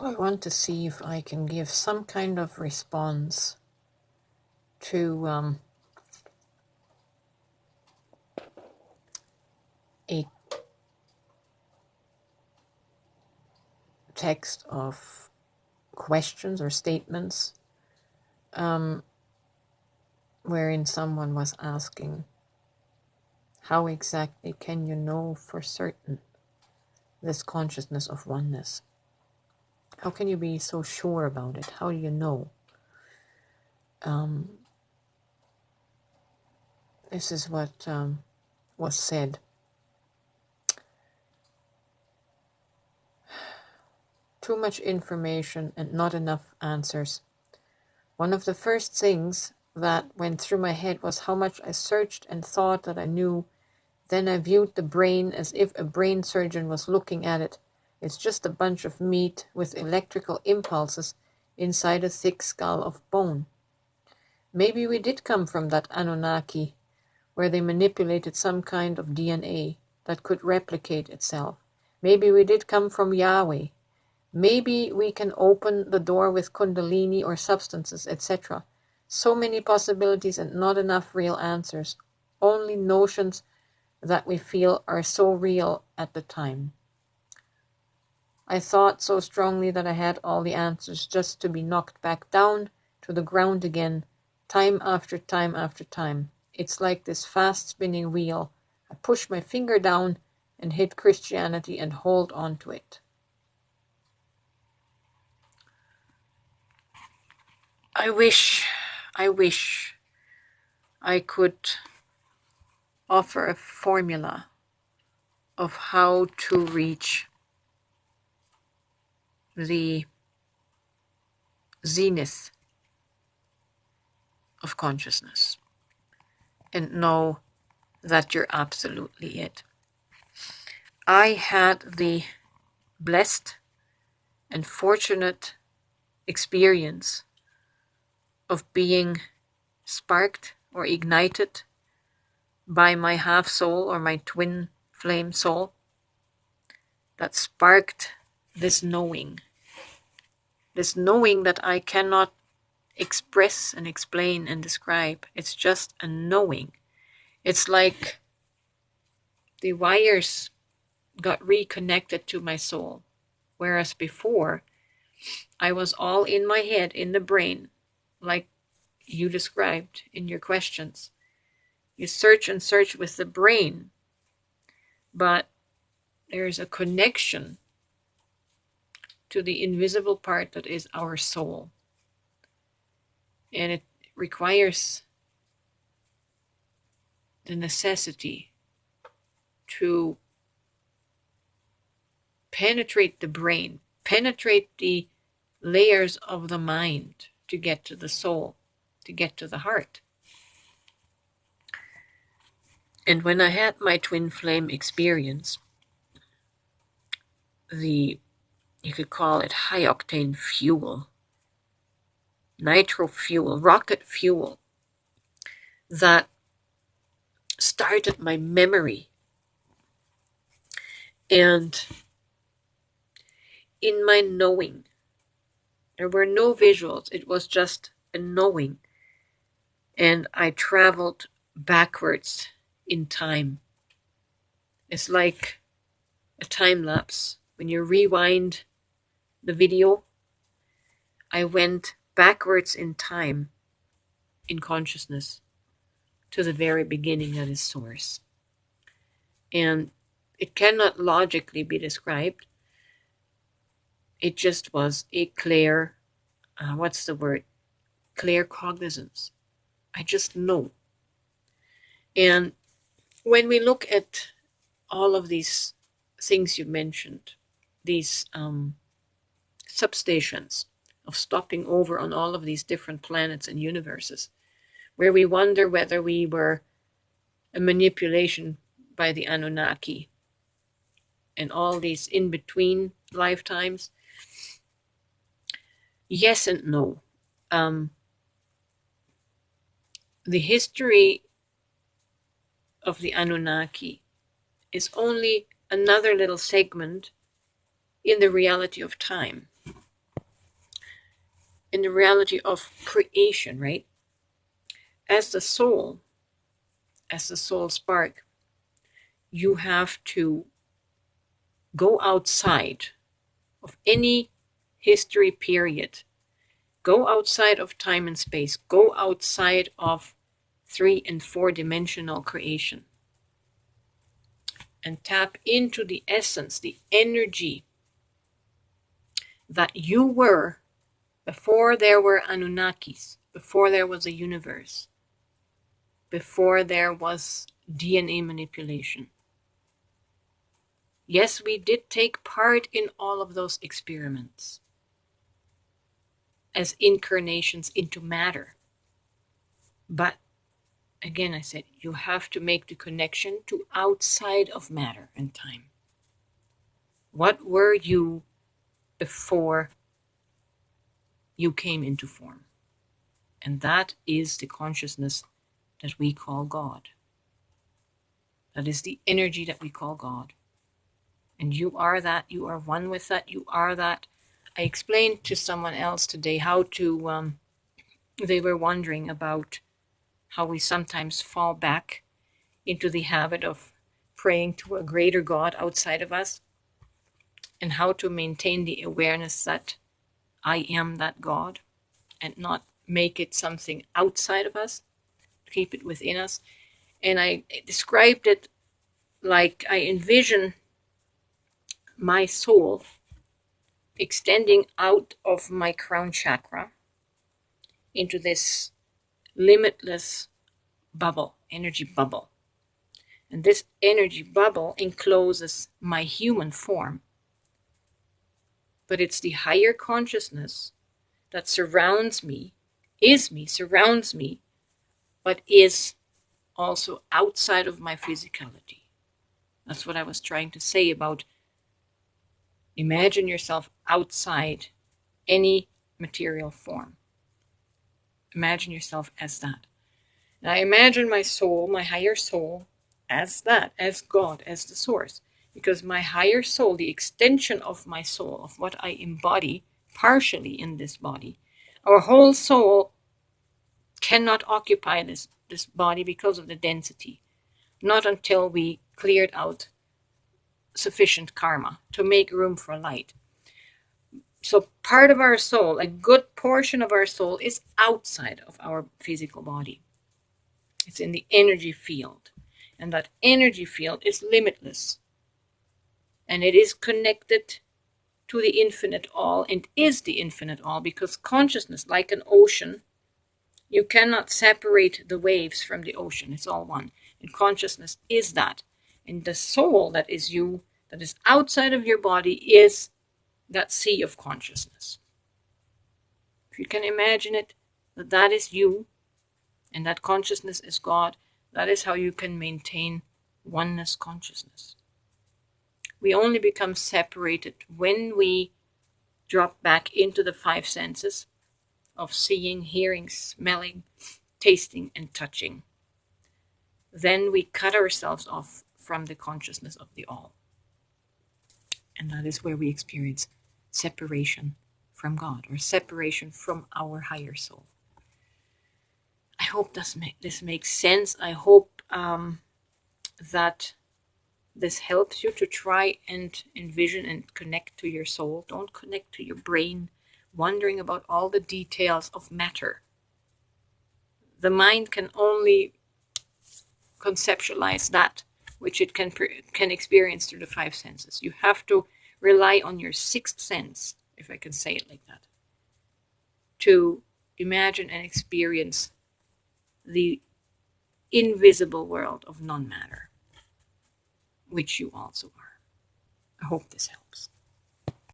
I want to see if I can give some kind of response to a text of questions or statements wherein someone was asking, how exactly can you know for certain this consciousness of oneness? How can you be so sure about it? How do you know? This is what was said. Too much information and not enough answers. One of the first things that went through my head was how much I searched and thought that I knew. Then I viewed the brain as if a brain surgeon was looking at it. It's just a bunch of meat with electrical impulses inside a thick skull of bone. Maybe we did come from that Anunnaki, where they manipulated some kind of DNA that could replicate itself. Maybe we did come from Yahweh. Maybe we can open the door with Kundalini or substances, etc. So many possibilities and not enough real answers. Only notions that we feel are so real at the time. I thought so strongly that I had all the answers, just to be knocked back down to the ground again, time after time after time. It's like this fast spinning wheel. I push my finger down and hit Christianity and hold on to it. I wish I could offer a formula of how to reach the zenith of consciousness and know that you're absolutely it. I had the blessed and fortunate experience of being sparked or ignited by my half soul or my twin flame soul that sparked this knowing that I cannot express and explain and describe. It's just a knowing. It's like the wires got reconnected to my soul, whereas before I was all in my head, in the brain, like you described in your questions. You search and search with the brain, but there's a connection to the invisible part that is our soul. And it requires the necessity to penetrate the brain, penetrate the layers of the mind to get to the soul, to get to the heart. And when I had my twin flame experience, you could call it high octane fuel, nitro fuel, rocket fuel, that started my memory. And in my knowing, there were no visuals, it was just a knowing. And I traveled backwards in time. It's like a time lapse. When you rewind the video, I went backwards in time, in consciousness, to the very beginning that is source. And it cannot logically be described. It just was a clear, clear cognizance. I just know. And when we look at all of these things you mentioned, these substations of stopping over on all of these different planets and universes, where we wonder whether we were a manipulation by the Anunnaki and all these in-between lifetimes. Yes and no. The history of the Anunnaki is only another little segment in the reality of time. in the reality of creation, right? As the soul spark, you have to go outside of any history period. Go outside of time and space. Go outside of 3 and 4 dimensional creation. And tap into the essence, the energy that you were before there were Anunnakis, before there was a universe, before there was DNA manipulation. Yes, we did take part in all of those experiments as incarnations into matter. But again, I said, you have to make the connection to outside of matter and time. What were you before you came into form? And that is the consciousness that we call God. That is the energy that we call God. And you are that. You are one with that. You are that. I explained to someone else today how to, they were wondering about how we sometimes fall back into the habit of praying to a greater God outside of us, and how to maintain the awareness that I am that God and not make it something outside of us, keep it within us. And I described it like I envision my soul extending out of my crown chakra into this limitless bubble, energy bubble. And this energy bubble encloses my human form. But it's the higher consciousness that surrounds me, surrounds me, but is also outside of my physicality. That's what I was trying to say about imagine yourself outside any material form. Imagine yourself as that. And I imagine my soul, my higher soul, as that, as God, as the source. Because my higher soul, the extension of my soul, of what I embody partially in this body, our whole soul cannot occupy this body because of the density. Not until we cleared out sufficient karma to make room for light. So part of our soul, a good portion of our soul, is outside of our physical body. It's in the energy field. And that energy field is limitless. And it is connected to the infinite all, and is the infinite all, because consciousness, like an ocean, you cannot separate the waves from the ocean. It's all one. And consciousness is that. And the soul that is you, that is outside of your body, is that sea of consciousness. If you can imagine it, that is you, and that consciousness is God, that is how you can maintain oneness consciousness. We only become separated when we drop back into the 5 senses of seeing, hearing, smelling, tasting, and touching. Then we cut ourselves off from the consciousness of the all. And that is where we experience separation from God, or separation from our higher soul. I hope this makes sense. I hope that this helps you to try and envision and connect to your soul. Don't connect to your brain, wondering about all the details of matter. The mind can only conceptualize that which it can experience through the 5 senses. You have to rely on your 6th sense, if I can say it like that, to imagine and experience the invisible world of non-matter, which you also are. I hope this helps.